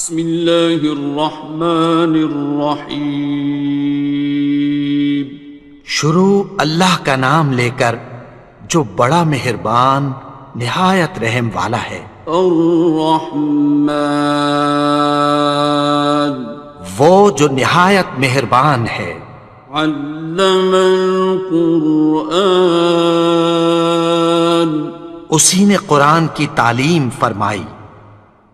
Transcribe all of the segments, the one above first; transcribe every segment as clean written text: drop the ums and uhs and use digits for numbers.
بسم اللہ الرحمن الرحیم۔ شروع اللہ کا نام لے کر جو بڑا مہربان نہایت رحم والا ہے۔ الرحمن، وہ جو نہایت مہربان ہے۔ علم القرآن، اسی نے قرآن کی تعلیم فرمائی۔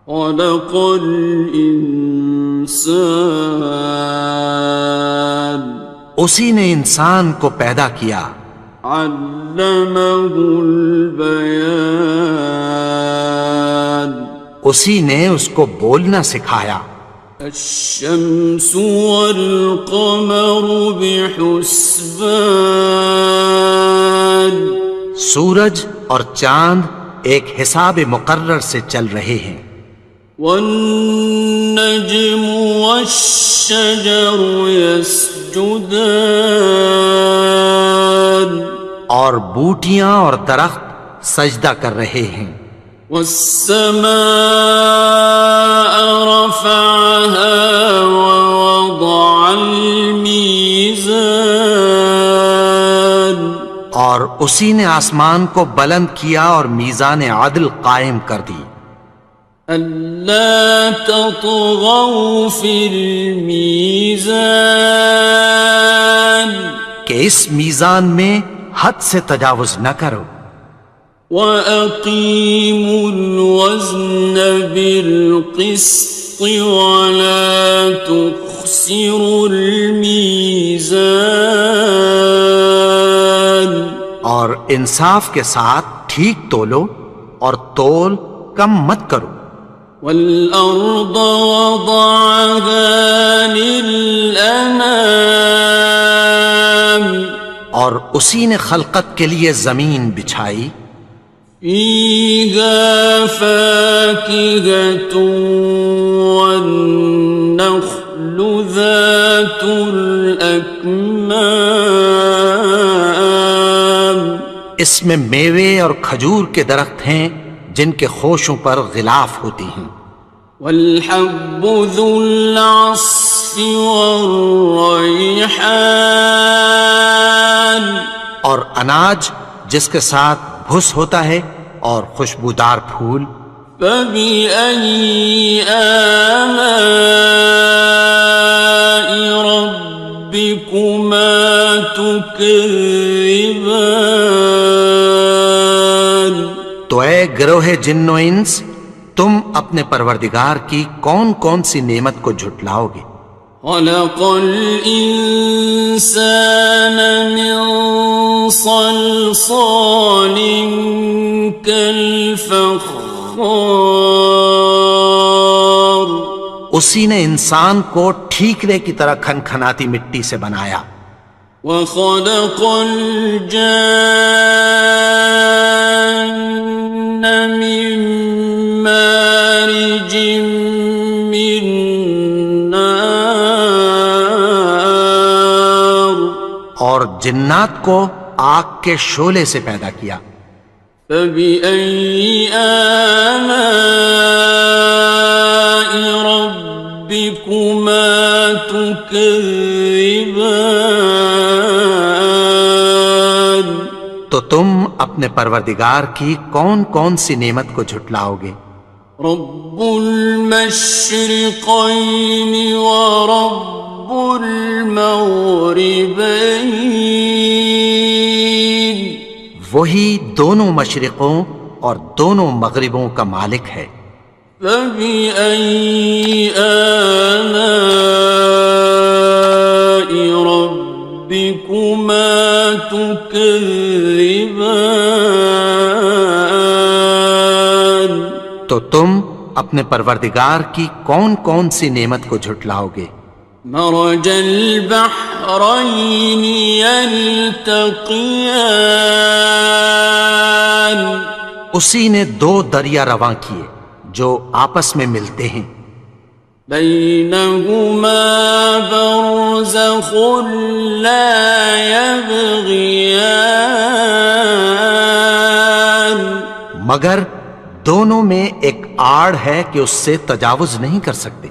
خلق الانسان، اسی نے انسان کو پیدا کیا۔ علمہ البیان، اسی نے اس کو بولنا سکھایا۔ الشمس والقمر بحسبان، سورج اور چاند ایک حساب مقرر سے چل رہے ہیں۔ والنجم والشجر يسجدان، اور بوٹیاں اور درخت سجدہ کر رہے ہیں۔ والسماء رفعها ووضع الميزان، اور اسی نے آسمان کو بلند کیا اور میزان عدل قائم کر دی۔ ألا تطغوا في الميزان، کہ اس میزان میں حد سے تجاوز نہ کرو۔ وَأَقِيمُوا الْوَزْنَ بِالْقِسْطِ وَلَا تُخْسِرُوا الْمِيزَانَ، اور انصاف کے ساتھ ٹھیک تولو اور تول کم مت کرو۔ وَالْأَرْضَ وَضَعَهَا لِلْأَنَامِ، اور اسی نے خلقت کے لیے زمین بچھائی۔ فِيهَا فَاكِهَةٌ وَالنَّخْلُ ذَاتُ الْأَكْمَامِ، اس میں میوے اور کھجور کے درخت ہیں جن کے خوشوں پر غلاف ہوتی ہیں۔ وَالْحَبُّ ذُو الْعَصْفِ وَالرَّيْحَانِ، اور اناج جس کے ساتھ بھس ہوتا ہے اور خوشبودار پھول۔ فَبِأَيِّ آلَاءِ رَبِّكُمَا تُكَذِّبَانِ، تو اے گروہ جن و انس، تم اپنے پروردگار کی کون کون سی نعمت کو جھٹلاؤ گے؟ خَلَقَ الْإِنسَانَ مِنْ صَلْصَالٍ كَالْفَخَّارِ، اسی نے انسان کو ٹھیکرے کی طرح کھنکھناتی مٹی سے بنایا۔ وَخَلَقَ الْجَانَّ مِن مَّارِجٍ مِّن نَّارٍ، اور جنات کو آگ کے شعلے سے پیدا کیا۔ فَبِأَيِّ آلَاءِ رَبِّكُمَا تُكَذِّبَانِ، تو تم اپنے پروردگار کی کون کون سی نعمت کو جھٹلاؤ گے؟ رب المشرقین ورب المغربین، وہی دونوں مشرقوں اور دونوں مغربوں کا مالک ہے۔ فَبِأَيِّ آلَاءِ رَبِّكُمَا تُكَذِّبَانِ، تو تم اپنے پروردگار کی کون کون سی نعمت کو جھٹلاؤ گے؟ مرج البحرین یلتقیان، اسی نے دو دریا رواں کیے جو آپس میں ملتے ہیں۔ بینہما برزخ لا یبغیان، مگر دونوں میں ایک آڑ ہے کہ اس سے تجاوز نہیں کر سکتے۔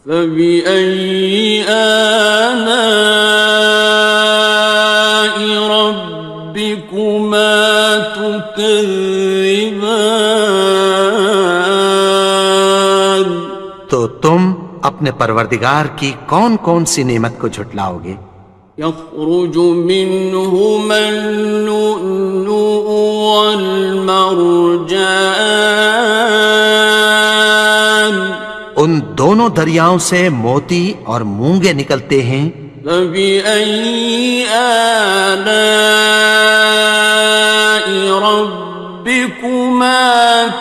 فبأي آلاء ربكما تكذبان؟ تو تم اپنے پروردگار کی کون کون سی نعمت کو جھٹلاؤ گے؟ يخرج منهما اللؤلؤ والمرجان، ان دونوں دریاؤں سے موتی اور مونگے نکلتے ہیں۔ فبأي آلاء ربكما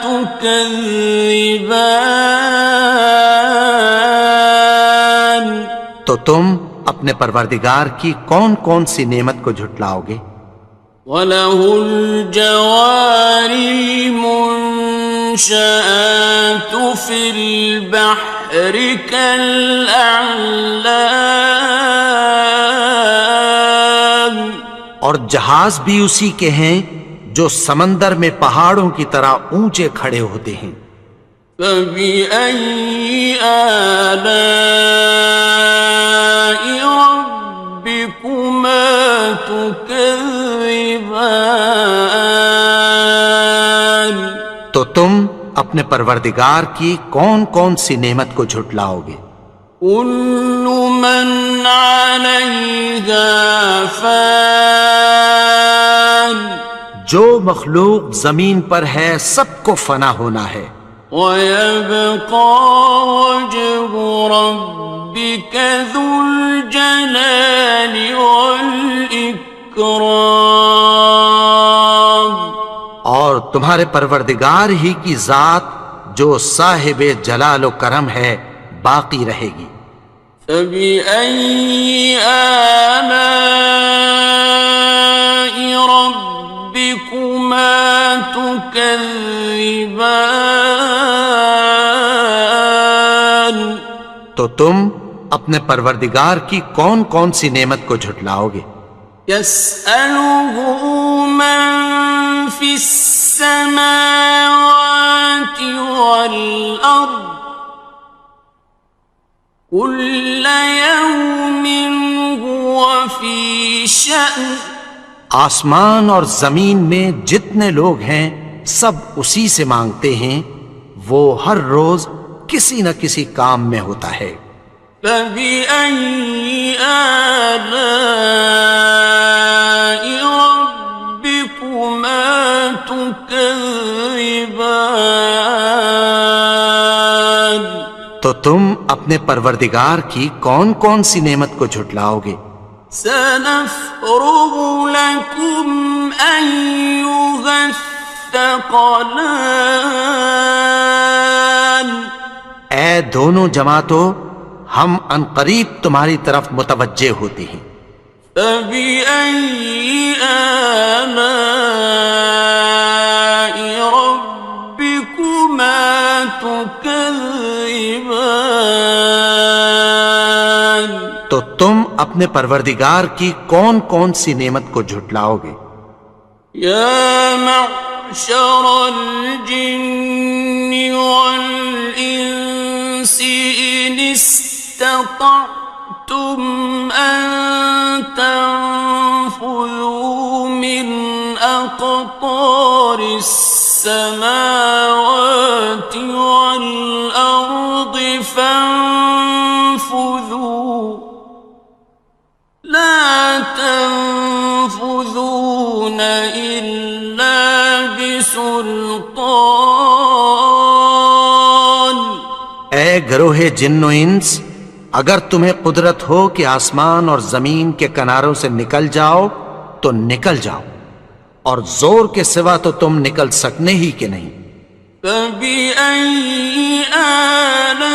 تكذبان؟ تو تم اپنے پروردگار کی کون کون سی نعمت کو جھٹلاؤ گے؟ وَلَهُ الْجَوَارِ الْمُنشَآتُ فِي الْبَحْرِ كَالْأَعْلَامِ، اور جہاز بھی اسی کے ہیں جو سمندر میں پہاڑوں کی طرح اونچے کھڑے ہوتے ہیں۔ فَبِأَيِّ آلَاءِ رَبِّكُمَا تُكَذِّبَانِ؟ تو تم اپنے پروردگار کی کون کون سی نعمت کو جھٹلاؤ گے؟ كُلُّ مَنْ عَلَيْهَا فَانٍ، جو مخلوق زمین پر ہے سب کو فنا ہونا ہے۔ وَيَبْقَى وَجْهُ رَبِّكَ ذُو الْجَلَالِ وَالْإِكْرَامِ، اور تمہارے پروردگار ہی کی ذات جو صاحب جلال و کرم ہے باقی رہے گی۔ فَبِأَيِّ آلَاءِ رَبِّكُمَا تُكَذِّبَانِ؟ تو تم اپنے پروردگار کی کون کون سی نعمت کو جھٹلاؤ گے؟ يَسْأَلُهُ مَن فِي السَّمَاوَاتِ وَالْأَرْضِ كُلَّ يَوْمٍ هُوَ فِي شَأْنٍ، آسمان اور زمین میں جتنے لوگ ہیں سب اسی سے مانگتے ہیں، وہ ہر روز کسی نہ کسی کام میں ہوتا ہے۔ فَبِأَيِّ آلَاءِ رَبِّكُمَا تُكَذِّبَانِ؟ تو تم اپنے پروردگار کی کون کون سی نعمت کو جھٹلاؤ گے؟ سَنَفْرُغُ لَكُمْ أَيُّهَ الثَّقَلَانِ، اے دونوں جماعتوں، ہم عنقریب تمہاری طرف متوجہ ہوتے ہیں۔ فَبِأَيِّ آلَاءِ رَبِّكُمَا تُكَذِّبَانِ؟ تو تم اپنے پروردگار کی کون کون سی نعمت کو جھٹلاؤ گے؟ يَا مَعْشَرَ الْجِنِّ وَالْإِنسِ إِنِ اسْتَطَعْتُمْ أَن تَنفُذُوا مِنْ أَقْطَارِ السَّمَاوَاتِ وَالْأَرْضِ فَانفُذُوا لَا تَنفُذُونَ إِلَّا بِسُلْطَانٍ۔ اے گروہ جن و انس، اگر تمہیں قدرت ہو کہ آسمان اور زمین کے کناروں سے نکل جاؤ تو نکل جاؤ، اور زور کے سوا تو تم نکل سکنے ہی کہ نہیں۔ فَبِأَيِّ آلَاءِ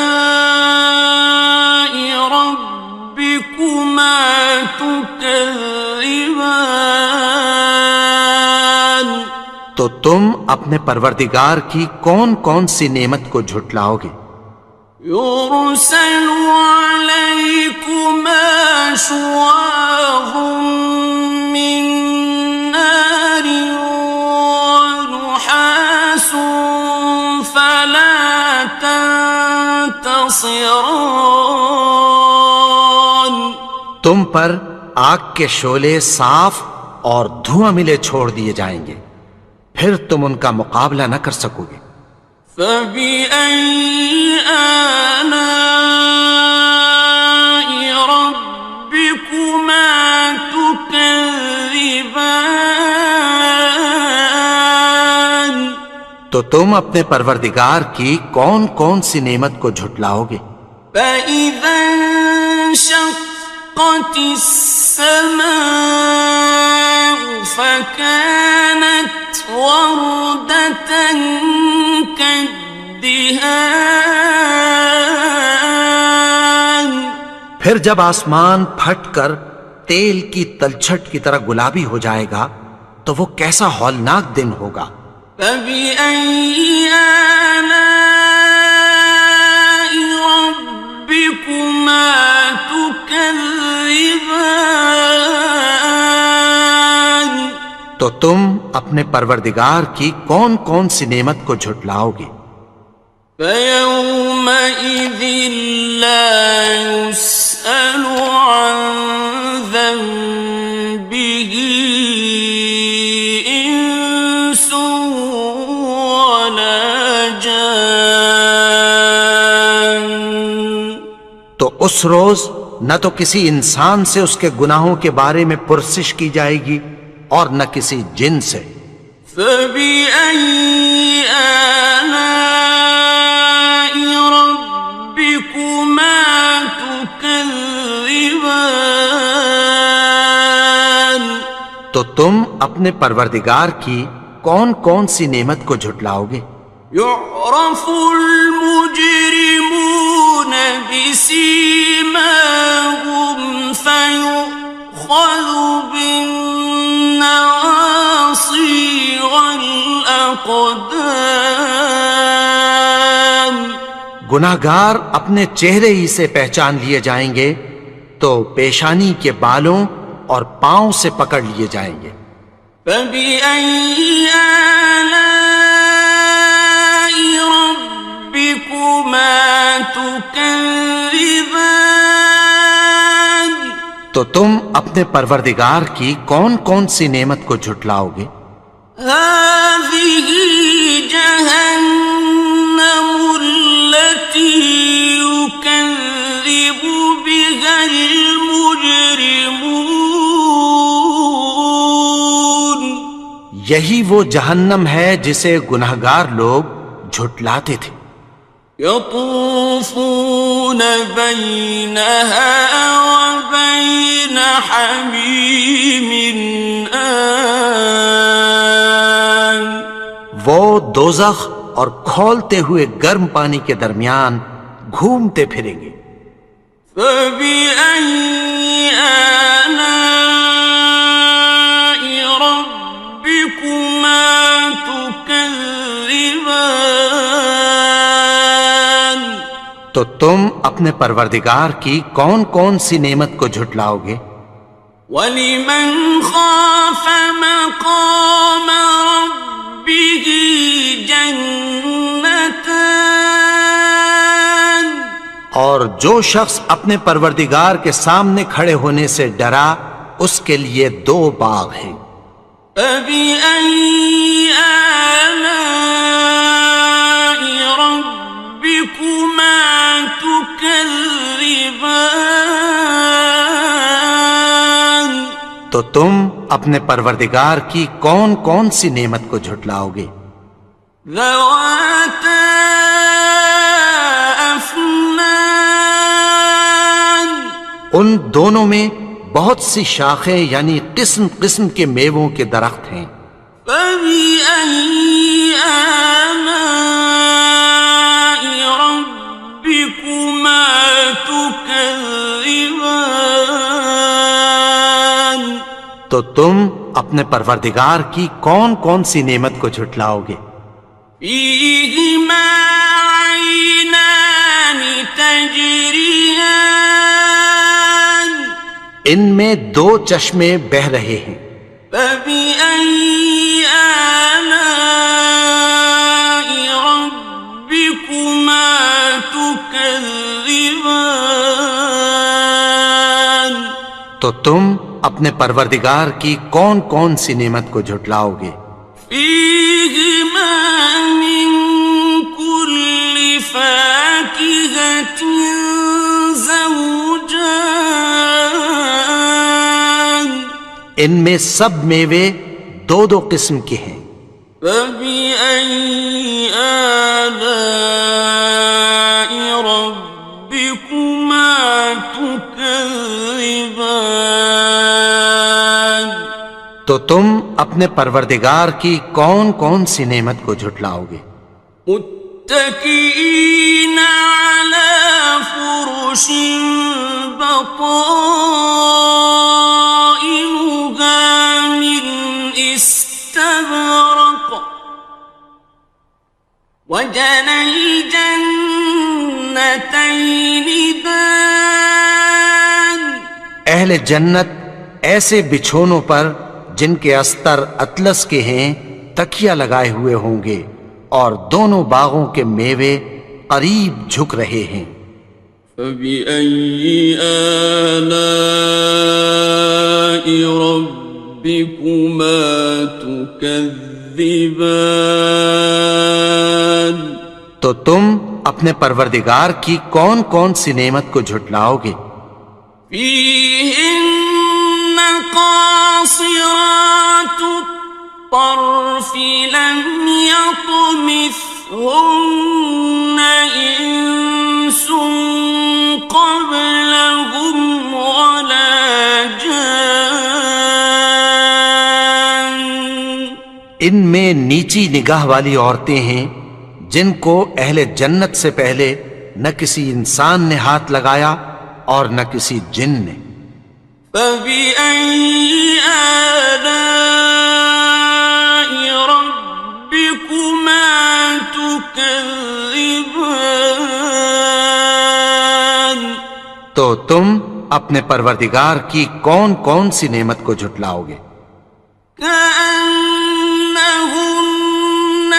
رَبِّكُمَا تُكَذِّبَانِ؟ تو تم اپنے پروردگار کی کون کون سی نعمت کو جھٹلاؤ گے؟ يُرْسَلُ عَلَيْكُمَا شُوَاظٌ مِّن نَّارٍ وَنُحَاسٌ خاسران. تم پر آگ کے شعلے صاف اور دھواں ملے چھوڑ دیے جائیں گے، پھر تم ان کا مقابلہ نہ کر سکو گے۔ فبأي آلاء ربكما تكذبان. تو تم اپنے پروردگار کی کون کون سی نعمت کو جھٹلاؤ گے؟ فإذا انشقت السماء فكانت وردة كالدهان. پھر جب آسمان پھٹ کر تیل کی تلچھٹ کی طرح گلابی ہو جائے گا تو وہ کیسا ہولناک دن ہوگا۔ فبأي آلاء ربكما تكذبان. تو تم اپنے پروردگار کی کون کون سی نعمت کو جھٹلاؤ گے؟ فيومئذ لا يسأل عن ذنبه إنس ولا جان. تو اس روز نہ تو کسی انسان سے اس کے گناہوں کے بارے میں پرسش کی جائے گی اور نہ کسی جن سے۔ فبأي آلاء ربكما تكذبان. تو تم اپنے پروردگار کی کون کون سی نعمت کو جھٹلاؤ گے؟ يعرف المجرمون بسيماهم فيؤخذ بالنواصي والأقدام. گناہگار اپنے چہرے ہی سے پہچان لیے جائیں گے تو پیشانی کے بالوں اور پاؤں سے پکڑ لیے جائیں گے۔ فبأي آلاء ربكما تكذبان. تو تم اپنے پروردگار کی کون کون سی نعمت کو جھٹلاؤ گے؟ هذه جهنم التي يكذب بها المجرمون. یہی وہ جہنم ہے جسے گناہگار لوگ جھٹلاتے تھے۔ يطوفون بينها وبين حميم آن. وہ دوزخ اور کھولتے ہوئے گرم پانی کے درمیان گھومتے پھریں گے۔ فبأي آلاء ربكما تكذبان. تو تم اپنے پروردگار کی کون کون سی نعمت کو جھٹلاؤ گے؟ وَلِمَنْ خَافَ مَقَامَ رَبِّهِ جَنَّتَانِ. اور جو شخص اپنے پروردگار کے سامنے کھڑے ہونے سے ڈرا اس کے لیے دو باغ ہیں۔ فَبِأَيِّ آلَاءِ رَبِّكُمَا تُكَذِّبَانِ. تو تم اپنے پروردگار کی کون کون سی نعمت کو جھٹلاؤ گے؟ ذَوَاتَا أَفْنَانٍ. ان دونوں میں بہت سی شاخیں یعنی قسم قسم کے میووں کے درخت ہیں۔ فَبِأَيِّ آلَاءِ رَبِّكُمَا تُكَذِّبَانِ. تو تم اپنے پروردگار کی کون کون سی نعمت کو جھٹلاؤ گے؟ فِيهِمَا عَيْنَانِ تَجْرِيَانِ. ان میں دو چشمے بہہ رہے ہیں۔ فَبِأَيِّ آلَاءِ رَبِّكُمَا تكذبان تو تم اپنے پروردگار کی کون کون سی نعمت کو جھٹلاؤ گے؟ فيهما من كل فاكهة زوجان ان میں سب میوے دو دو قسم کے ہیں۔ فبأي آلاء ربكما تكذبان تو تم اپنے پروردگار کی کون کون سی نعمت کو جھٹلاؤ گے؟ متكئين على فرش بطائنها من استبرق وجنى الجنتين دان اہل جنت ایسے بچھونوں پر جن کے استر اطلس کے ہیں تکیہ لگائے ہوئے ہوں گے، اور دونوں باغوں کے میوے قریب جھک رہے ہیں۔ فبأي آلاء ربكما تكذبان تو تم اپنے پروردگار کی کون کون سی نعمت کو جھٹلاؤ گے؟ فيهن قاصرات الطرف لم يطمثهن إنس قبلهم ولا جان ان میں نیچی نگاہ والی عورتیں ہیں جن کو اہل جنت سے پہلے نہ کسی انسان نے ہاتھ لگایا اور نہ کسی جن نے۔ فبأي آلاء ربكما تكذبان تو تم اپنے پروردگار کی کون کون سی نعمت کو جھٹلاؤ گے؟ كأنهن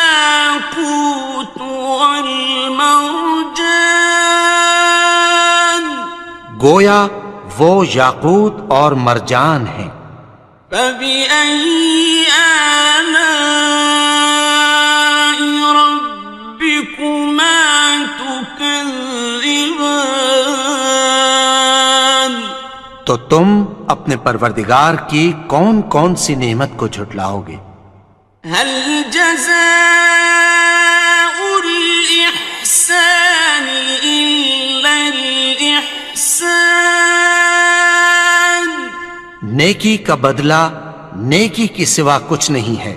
الياقوت والمرجان گویا وہ یاقوت اور مرجان ہیں۔ فبأي آلاء ربكما تكذبان تو تم اپنے پروردگار کی کون کون سی نعمت کو جھٹلاؤ گے؟ هل جزاء الإحسان إلا الإحسان نیکی کا بدلہ نیکی کی سوا کچھ نہیں ہے۔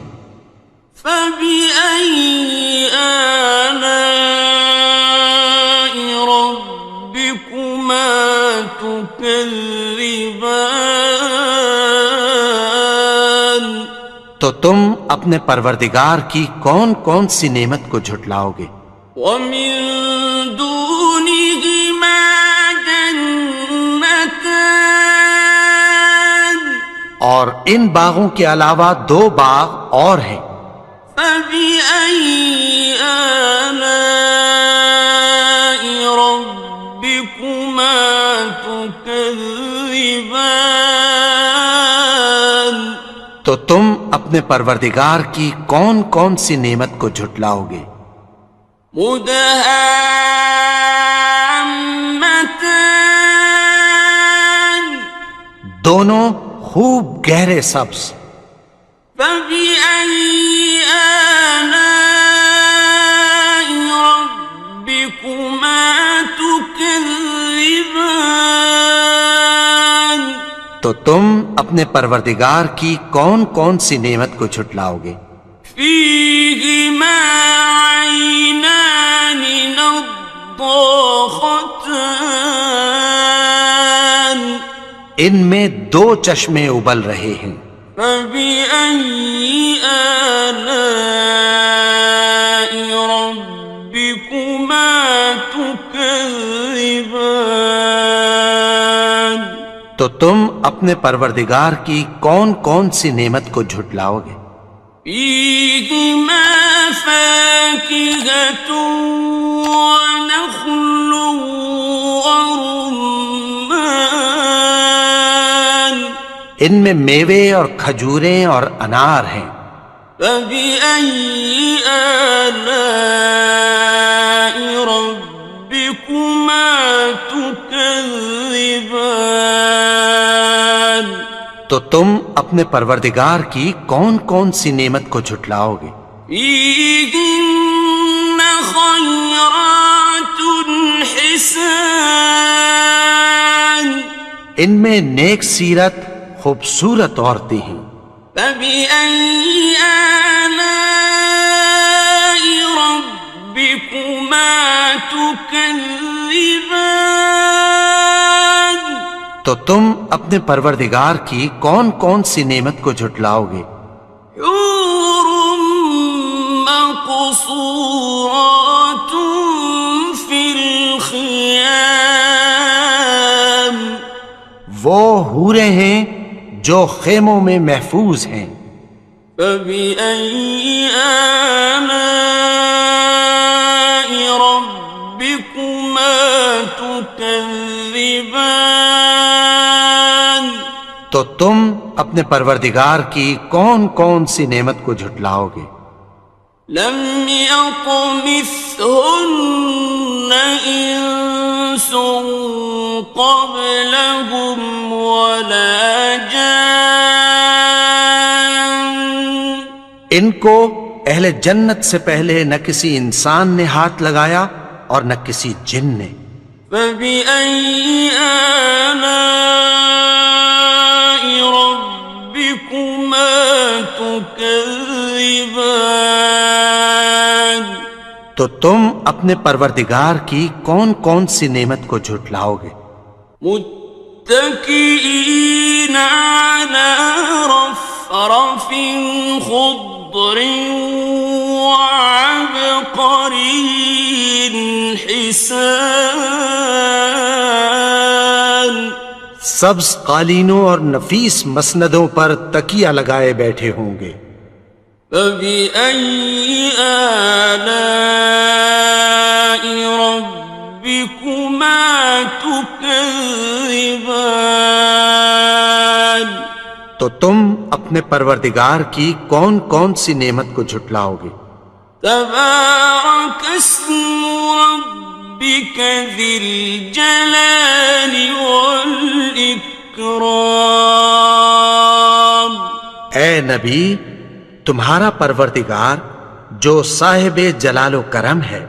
فبأي آلاء ربكما تكذبان تو تم اپنے پروردگار کی کون کون سی نعمت کو جھٹلاؤ گے؟ ومن دونهما جنتان اور ان باغوں کے علاوہ دو باغ اور ہیں۔ فبأي آلاء ربكما تكذبان تو تم اپنے پروردگار کی کون کون سی نعمت کو جھٹلاؤ گے؟ مدهامتان دونوں خوب گہرے سبز۔ فبأي آلاء ربكما تكذبان تو تم اپنے پروردگار کی کون کون سی نعمت کو جھٹلاؤ گے؟ فيهما عينان نضاختان ان میں دو چشمے ابل رہے ہیں۔ فبأي آلاء ربكما تكذبان تو تم اپنے پروردگار کی کون کون سی نعمت کو جھٹلاؤ گے؟ فيهما فاكهة ونخل ورمان ان میں میوے اور کھجوریں اور انار ہیں. فبأي آلاء ربكما تكذبان تو تم اپنے پروردگار کی کون کون سی نعمت کو جھٹلاؤ گے؟ فيهن خيرات حسان ان میں نیک سیرت خوبصورت عورتیں ہیں. فبأي آلاء ربكما تكذبان تو تم اپنے پروردگار کی کون کون سی نعمت کو جھٹلاؤ گے؟ حور مقصورات في الخيام وہ حوریں ہیں جو خیموں میں محفوظ ہیں. فبأي آلاء ربكما تكذبان تو تم اپنے پروردگار کی کون کون سی نعمت کو جھٹلاؤ گے؟ لم يطمثهن إنس قبلهم ولا جان ان کو اہل جنت سے پہلے نہ کسی انسان نے ہاتھ لگایا اور نہ کسی جن نے. فبأي آلاء ربكما تكذبان تو تم اپنے پروردگار کی کون کون سی نعمت کو جھٹلاؤ گے؟ متكئين على رفرف خضر وعبقري حسان سبز قالینوں اور نفیس مسندوں پر تکیہ لگائے بیٹھے ہوں گے. فبأي آلاء ربكما تكذبان تو تم اپنے پروردگار کی کون کون سی نعمت کو جھٹلاؤ گے؟ تبارك اسم ربك ذي الجلال والإكرام اے نبی، تمہارا پروردگار جو صاحب جلال و کرم ہے،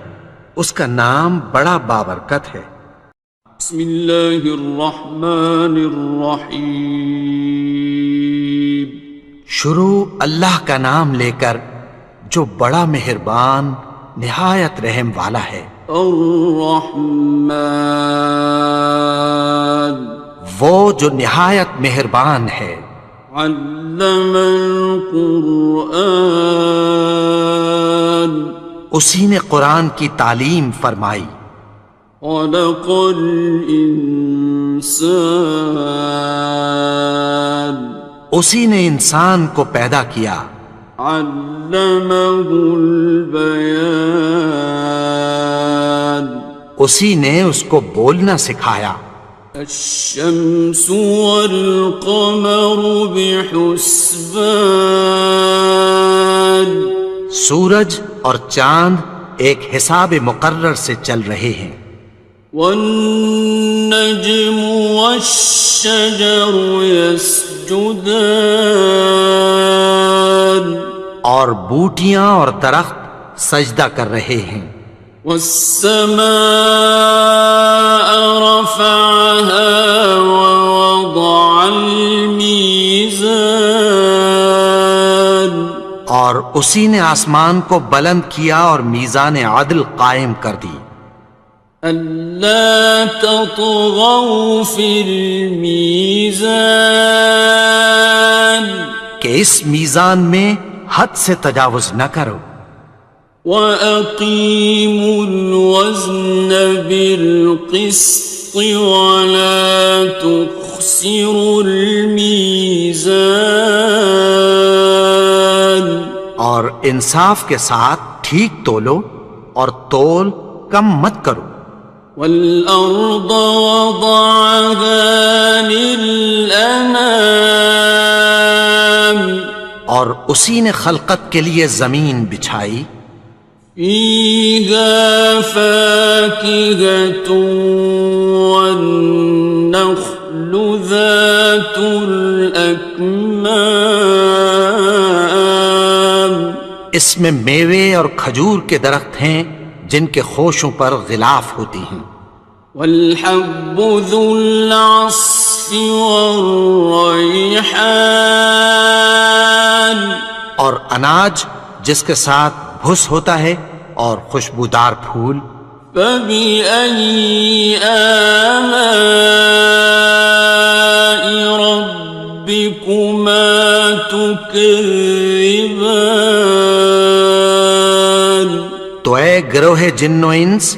اس کا نام بڑا بابرکت ہے. بسم اللہ الرحمن الرحیم شروع اللہ کا نام لے کر جو بڑا مہربان نہایت رحم والا ہے. الرحمن وہ جو نہایت مہربان ہے. علم القرآن اسی نے قرآن کی تعلیم فرمائی. خلق الانسان اسی نے انسان کو پیدا کیا. علمہ البیان اسی نے اس کو بولنا سکھایا. الشمس والقمر بحسبان سورج اور چاند ایک حساب مقرر سے چل رہے ہیں. والنجم والشجر يسجدان اور بوٹیاں اور درخت سجدہ کر رہے ہیں. والسماء رفعها ووضع الميزان اور اسی نے آسمان کو بلند کیا اور میزان عدل قائم کر دی. ألا تطغوا في الميزان کہ اس میزان میں حد سے تجاوز نہ کرو. وَأَقِيمُوا الْوَزْنَ بِالْقِسْطِ وَلَا تُخْسِرُوا الْمِيزَانَ اور انصاف کے ساتھ ٹھیک تولو اور تول کم مت کرو. والأرض وضعها للأنام اور اسی نے خلقت کے لیے زمین بچھائی. فيها فاكهة والنخل ذات الأكمام اس میں میوے اور کھجور کے درخت ہیں جن کے خوشوں پر غلاف ہوتی ہیں. والحب ذو العصف والریحان اور اناج جس کے ساتھ بھس ہوتا ہے اور خوشبودار پھول. فبأي آلاء ربكما تكذبان تو اے گروہ جن و انس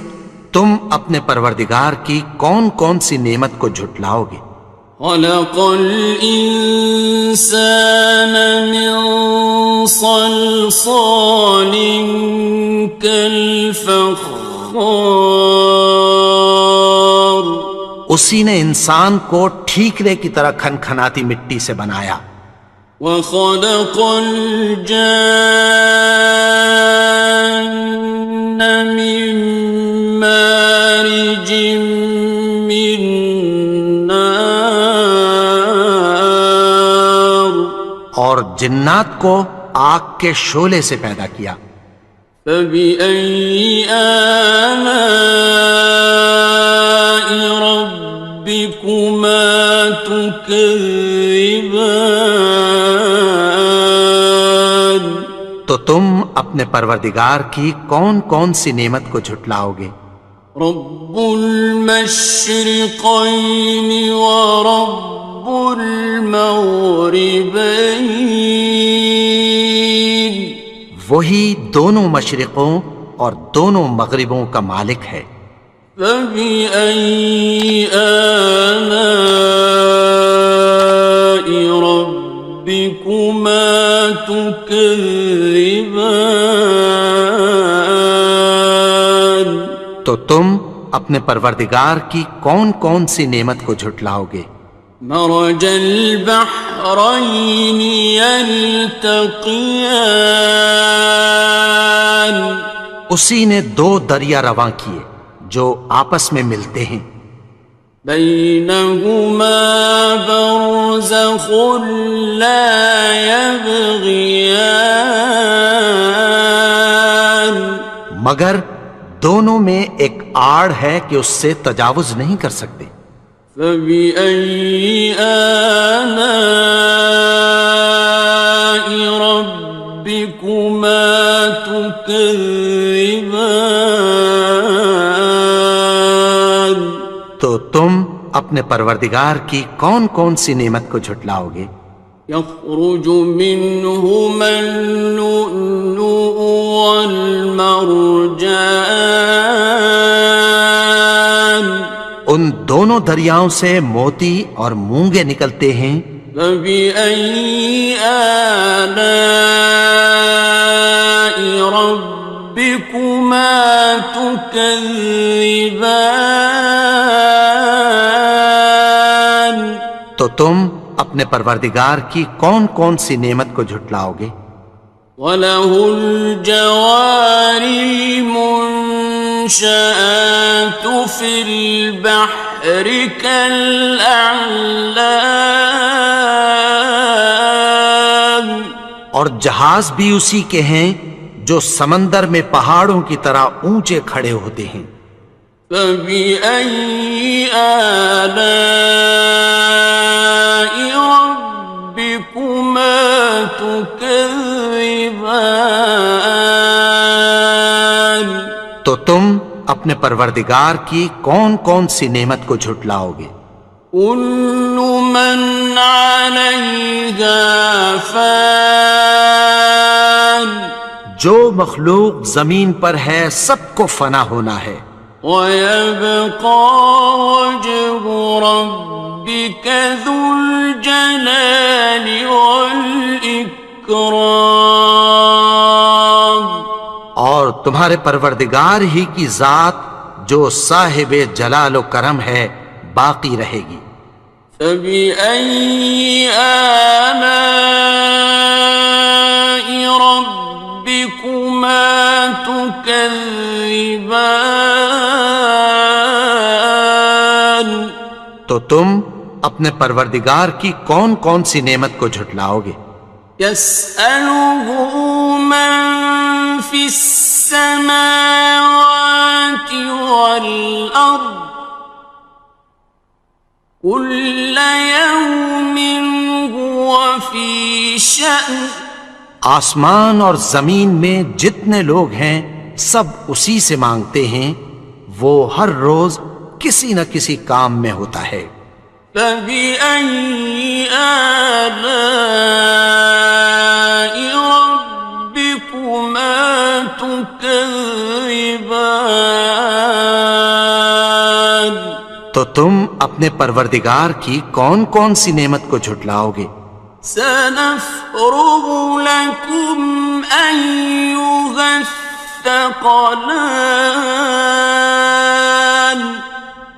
تم اپنے پروردگار کی کون کون سی نعمت کو جھٹلاؤ گے. خلق الإنسان من صلصال كالفخار اسی نے انسان کو ٹھیکرے کی طرح کھنکھناتی مٹی سے بنایا. وخلق الجان من مارج من نار اور جنات کو آگ کے شعلے سے پیدا کیا. فبأي آلاء ربكما تكذبان تو تم اپنے پروردگار کی کون کون سی نعمت کو جھٹلاؤ گے. رب المشرقين ورب المغربين وہی دونوں مشرقوں اور دونوں مغربوں کا مالک ہے. فبأي آلاء ربكما تكذبان تو تم اپنے پروردگار کی کون کون سی نعمت کو جھٹلاؤ گے. مرج البحرين يلتقيان اسی نے دو دریا رواں کیے جو آپس میں ملتے ہیں. بينهما برزخ لا يبغيان مگر دونوں میں ایک آڑ ہے کہ اس سے تجاوز نہیں کر سکتے. فبأي آلاء ربكما تكذبان تو تم اپنے پروردگار کی کون کون سی نعمت کو جھٹلاؤ گے. يخرج منهما اللؤلؤ والمرجان ان دونوں دریاؤں سے موتی اور مونگے نکلتے ہیں. فبأي آلاء ربكما تكذبان تو تم اپنے پروردگار کی کون کون سی نعمت کو جھٹلاؤ گے. وَلَهُ الْجَوَارِ الْمُنشَآتُ فِي الْبَحْرِ كَالْأَعْلَامِ اور جہاز بھی اسی کے ہیں جو سمندر میں پہاڑوں کی طرح اونچے کھڑے ہوتے ہیں. فَبِأَيِّ آلَاءِ رَبِّكُمَا تُكَذِّبَانِ تو تم اپنے پروردگار کی کون کون سی نعمت کو جھٹلاؤ گے. كُلُّ مَنْ عَلَيْهَا فَانٍ جو مخلوق زمین پر ہے سب کو فنا ہونا ہے. وَيَبْقَى وَجْهُ رَبِّكَ ذُو الْجَلَالِ وَالْإِكْرَامِ تمہارے پروردگار ہی کی ذات جو صاحب جلال و کرم ہے باقی رہے گی۔ فبأي آلاء ربكما تكذبان؟ تو تم اپنے پروردگار کی کون کون سی نعمت کو جھٹلاؤ گے؟ يسأله من في السماوات والأرض كل يوم هو في شأن۔ آسمان اور زمین میں جتنے لوگ ہیں سب اسی سے مانگتے ہیں، وہ ہر روز کسی نہ کسی کام میں ہوتا ہے۔ فبأي آلاء ربكما تكذبان؟ تو تم اپنے پروردگار کی کون کون سی نعمت کو جھٹلاؤ گے؟ سنفرغ لكم أيها الثقلان۔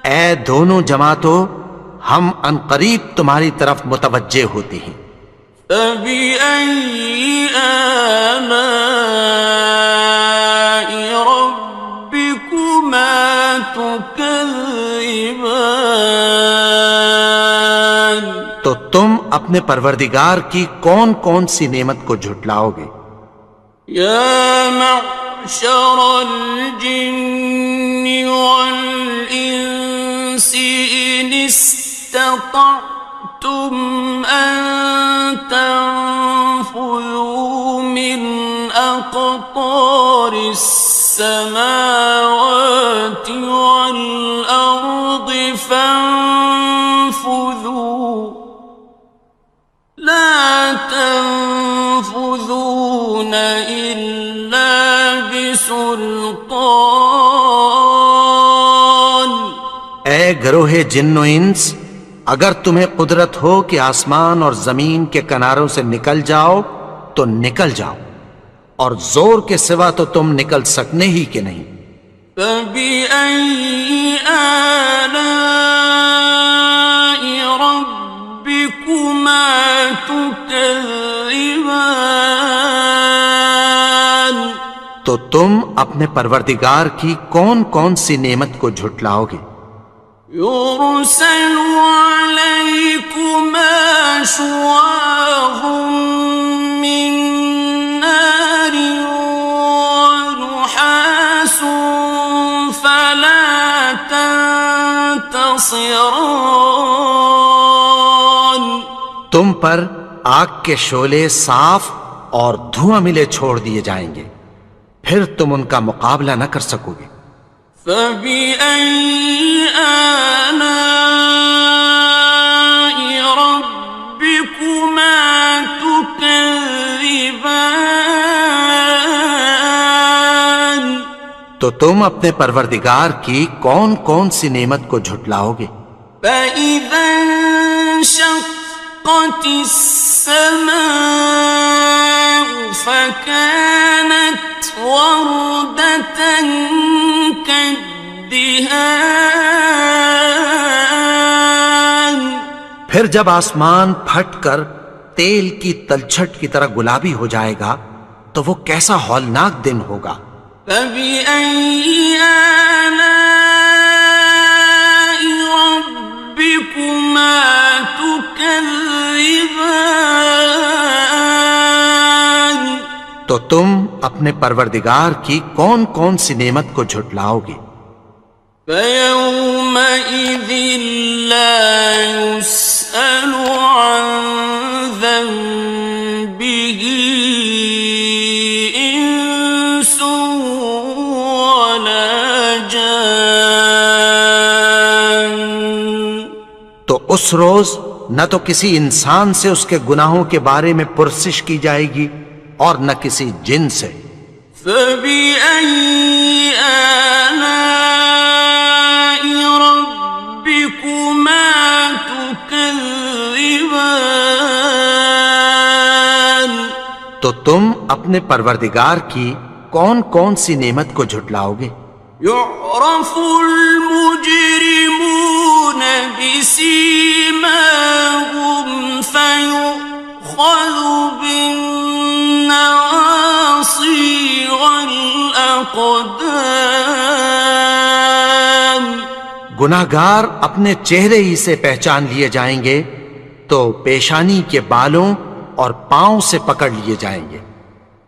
اے دونوں جماعتوں، ہم عنقریب تمہاری طرف متوجہ ہوتے ہیں۔ فبأي آلاء ربكما تكذبان؟ تو تم اپنے پروردگار کی کون کون سی نعمت کو جھٹلاؤ گے؟ يا معشر الجن والإنس إن استطعتم أن تنفذوا من أقطار السماوات والأرض فانفذوا لا تنفذون إلا بسلطان۔ اے گروہ جن و انس، اگر تمہیں قدرت ہو کہ آسمان اور زمین کے کناروں سے نکل جاؤ تو نکل جاؤ، اور زور کے سوا تو تم نکل سکنے ہی کہ نہیں۔ فبأي آلاء ربكما تكذبان؟ تو تم اپنے پروردگار کی کون کون سی نعمت کو جھٹلاؤ گے؟ يرسل عليكما شواظ من نار ونحاس فلا تنتصران۔ تم پر آگ کے شعلے صاف اور دھواں ملے چھوڑ دیے جائیں گے، پھر تم ان کا مقابلہ نہ کر سکو گے۔ فبأي آلاء ربكما تكذبان؟ تو تم اپنے پروردگار کی کون کون سی نعمت کو جھٹلاؤ گے؟ فإذا انشقت السماء فكانت وردة كالدهان۔ پھر جب آسمان پھٹ کر تیل کی تلچھٹ کی طرح گلابی ہو جائے گا تو وہ کیسا ہولناک دن ہوگا۔ فبأي آلاء ربكما تكذبان؟ تو تم اپنے پروردگار کی کون کون سی نعمت کو جھٹلاؤ گے؟ فيومئذ لا يسأل عن ذنبه إنس ولا جان۔ تو اس روز نہ تو کسی انسان سے اس کے گناہوں کے بارے میں پرسش کی جائے گی اور نہ کسی جن سے۔ فبأي آلاء ربكما تكذبان؟ تو تم اپنے پروردگار کی کون کون سی نعمت کو جھٹلاؤ گے؟ يعرف المجرمون بسيماهم فيؤخذ بالنواصي والأقدام. گناہگار اپنے چہرے ہی سے پہچان لیے جائیں گے تو پیشانی کے بالوں اور پاؤں سے پکڑ لیے جائیں گے.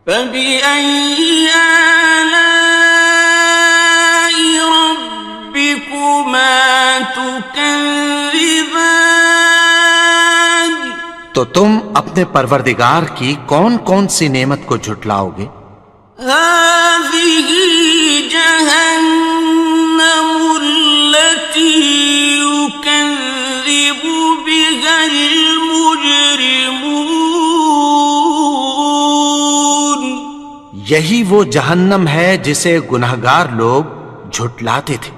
فبأي آلاء ربكما تكذبان. تو تم اپنے پروردگار کی کون کون سی نعمت کو جھٹلاؤ گے؟ هذه جهنم التي يكذب بها المجرمون. یہی وہ جہنم ہے جسے گناہگار لوگ جھٹلاتے تھے.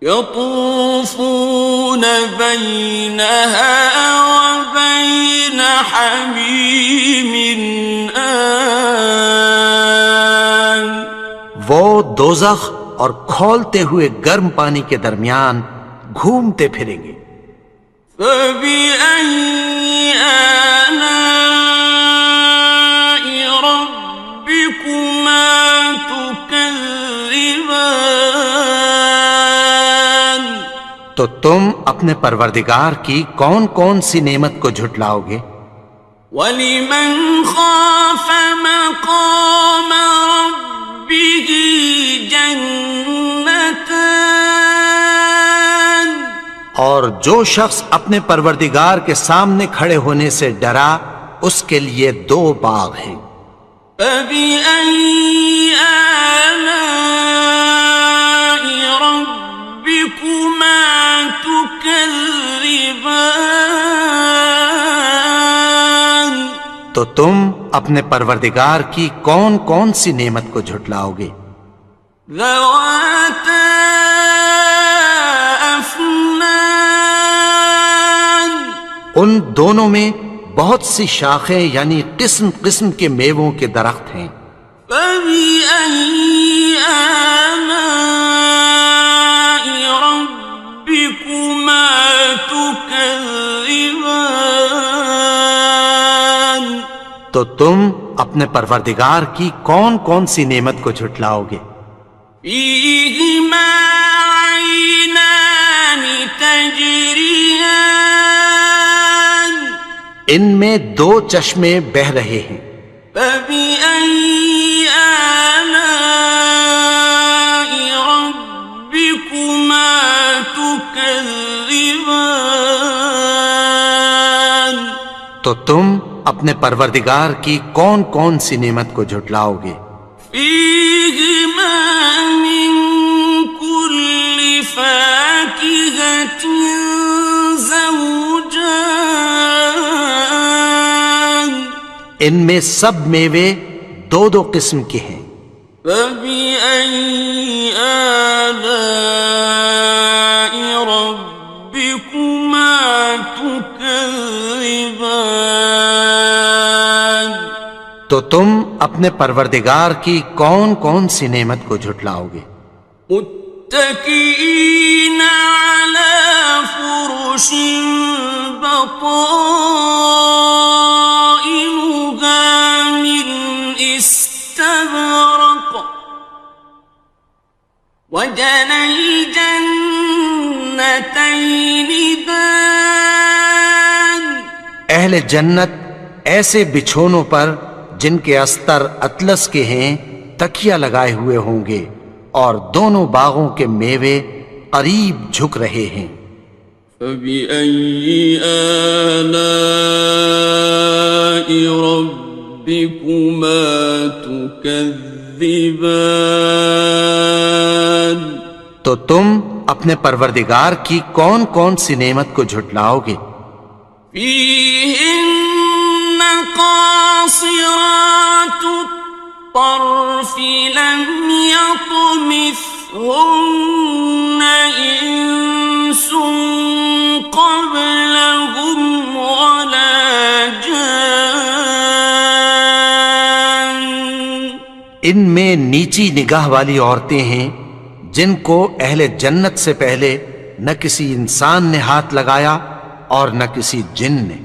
يطوفون بينها وبين حميم آن. وہ دوزخ اور کھولتے ہوئے گرم پانی کے درمیان گھومتے پھریں گے. فبأي آلاء ربكما تكذبان. تو تم اپنے پروردگار کی کون کون سی نعمت کو جھٹلاؤ گے؟ وَلِمَنْ خَافَ مَقَامَ رَبِّهِ جَنَّتَانِ. اور جو شخص اپنے پروردگار کے سامنے کھڑے ہونے سے ڈرا اس کے لیے 2 باغ ہیں. فَبِأَيِّ آلَاءِ رَبِّكُمَا تُكَذِّبَانِ. تو تم اپنے پروردگار کی کون کون سی نعمت کو جھٹلاؤ گے؟ ذَوَاتَا أَفْنَانٍ. ان دونوں میں بہت سی شاخیں یعنی قسم قسم کے میووں کے درخت ہیں. فَبِأَيِّ آلَاءِ رَبِّكُمَا تُكَذِّبَانِ. تو تم اپنے پروردگار کی کون کون سی نعمت کو جھٹلاؤ گے؟ فِيهِمَا عَيْنَانِ تَجْرِيَانِ. ان میں 2 چشمے بہہ رہے ہیں. فَبِأَيِّ آلَاءِ رَبِّكُمَا تُكَذِّبَانِ. تو تم اپنے پروردگار کی کون کون سی نعمت کو جھٹلاؤ گے؟ فِيهِمَا مِن كُلِّ فَاكِهَةٍ زَوْجَانِ. ان میں سب میوے 2 قسم کے ہیں. فَبِأَيِّ آلَاءِ رَبِّكُمَا تُكَذِّبَانِ. تو تم اپنے پروردگار کی کون کون سی نعمت کو جھٹلاؤ گے؟ متكئين على فرش بطائنها من استبرق وجنى الجنتين دان. اہل جنت ایسے بچھونوں پر جن کے استر اطلس کے ہیں تکیہ لگائے ہوئے ہوں گے اور دونوں باغوں کے میوے قریب جھک رہے ہیں. فَبِأَيِّ آلَاءِ رَبِّكُمَا تُكَذِّبَانِ. تو تم اپنے پروردگار کی کون کون سی نعمت کو جھٹلاؤ گے؟ فِيهِنَّ قَاصِرَاتُ الطَّرْفِ لَمْ يَطْمِثْهُنَّ إِنسٌ قَبْلَهُمْ وَلَا جَانٌّ. ان میں نیچی نگاہ والی عورتیں ہیں جن کو اہل جنت سے پہلے نہ کسی انسان نے ہاتھ لگایا اور نہ کسی جن نے۔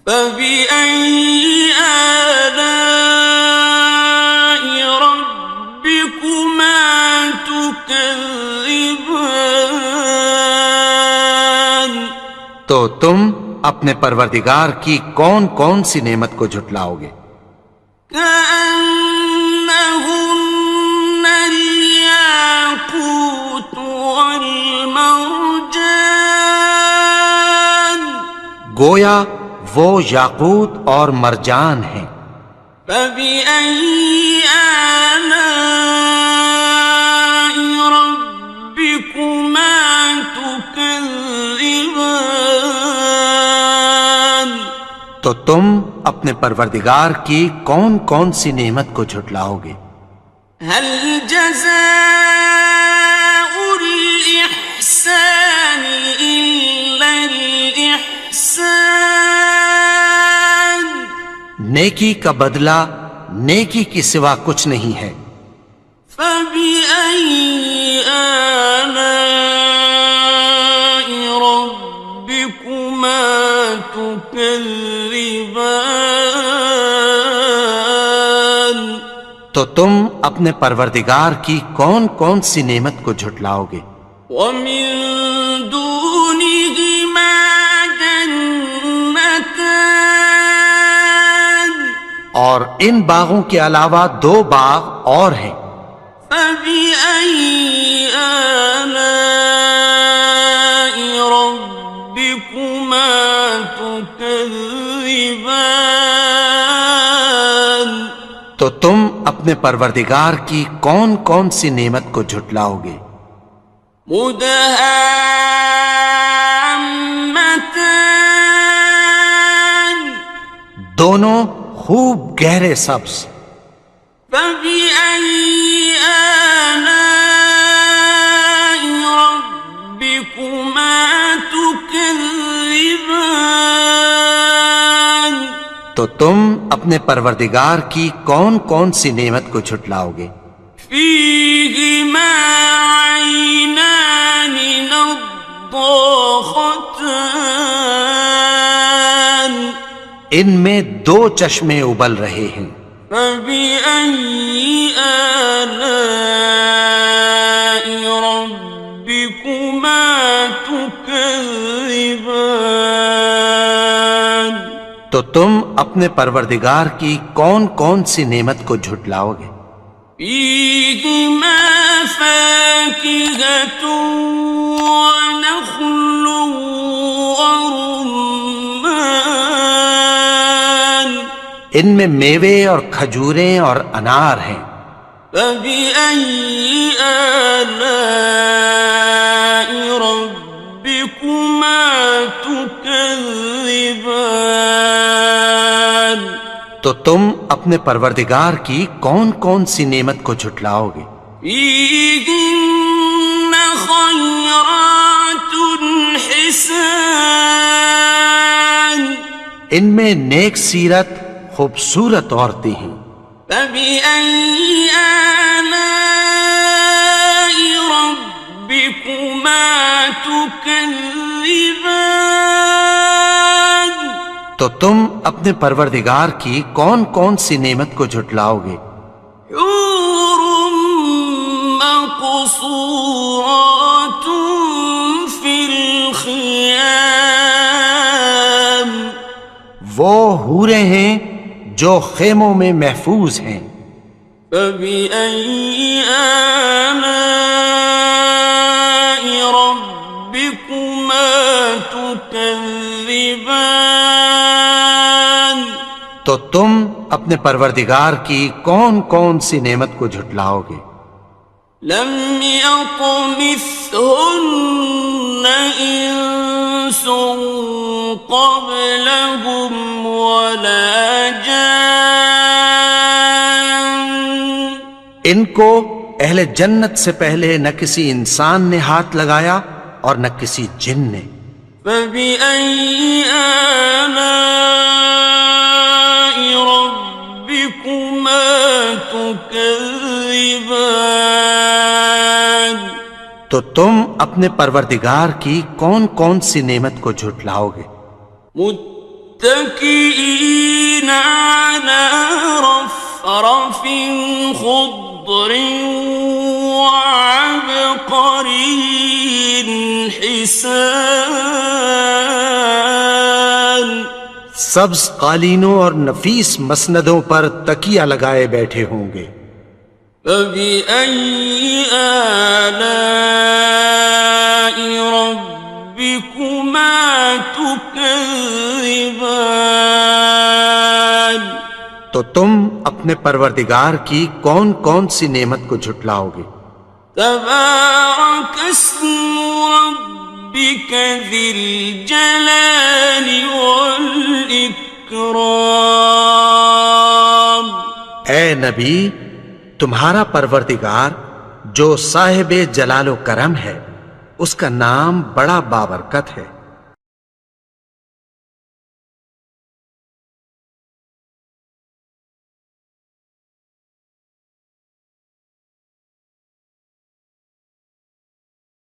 فَبِأَيِّ آلَاءِ رَبِّكُمَا تُكَذِّبَانِ؟ تو تم اپنے پروردگار کی کون کون سی نعمت کو جھٹلاؤ گے؟ كأنهن الياقوت والمرجان، گویا وہ یاقوت اور مرجان ہیں۔ فبأي آلاء ربكما تكذبان؟ تو تم اپنے پروردگار کی کون کون سی نعمت کو جھٹلاؤ گے؟ هل جزاء الإحسان إلا الإحسان؟ نیکی کا بدلہ نیکی کی سوا کچھ نہیں ہے۔ فبأي آلاء ربكما تكذبان؟ تو تم اپنے پروردگار کی کون کون سی نعمت کو جھٹلاؤ گے؟ ومن دونهما جنتان، اور ان باغوں کے علاوہ دو باغ اور ہیں۔ فبأي آلاء ربكما تكذبان؟ تو تم اپنے پروردگار کی کون کون سی نعمت کو جھٹلاؤ گے؟ مدہامتان، دونوں خوب گہرے سبز۔ فبأي آلاء ربكما تكذبان؟ تو تم اپنے پروردگار کی کون کون سی نعمت کو جھٹلاؤ گے؟ فيهما عينان نضاختان، ان میں دو چشمے ابل رہے ہیں۔ فبأي آلاء ربكما تكذبان؟ تو تم اپنے پروردگار کی کون کون سی نعمت کو جھٹلاؤ گے؟ فيهما فاكهة ونخل ورمان، ان میں میوے اور کھجوریں اور انار ہیں۔ فبأي آلاء ربكما تكذبان؟ تو تم اپنے پروردگار کی کون کون سی نعمت کو جھٹلاؤ گے؟ فيهن خيرات حسان، ان میں نیک سیرت خوبصورت عورتیں ہیں۔ فبأي آلاء ربكما تكذبان؟ تو تم اپنے پروردگار کی کون کون سی نعمت کو جھٹلاؤ گے؟ حور مقصورات في الخيام، وہ حوریں ہیں جو خیموں میں محفوظ ہیں۔ فبأي آلاء ربكما تكذبان؟ تو تم اپنے پروردگار کی کون کون سی نعمت کو جھٹلاؤ گے؟ لم يطمثهن إنس قبلهم ولا جان، ان کو اہل جنت سے پہلے نہ کسی انسان نے ہاتھ لگایا اور نہ کسی جن نے۔ فبأي آلاء ربكما تكذبان؟ تكذبان تو تم اپنے پروردگار کی کون کون سی نعمت کو جھٹلاؤ گے؟ متكئين على رفرف خضر وعبقري حسان سبز قالینوں اور نفیس مسندوں پر تکیہ لگائے بیٹھے ہوں گے۔ فبأي آلاء ربكما تكذبان تو تم اپنے پروردگار کی کون کون سی نعمت کو جھٹلاؤ گے؟ تبارك اسم ربك ذي الجلال والإكرام اے نبی، تمہارا پروردگار جو صاحب جلال و کرم ہے، اس کا نام بڑا بابرکت ہے۔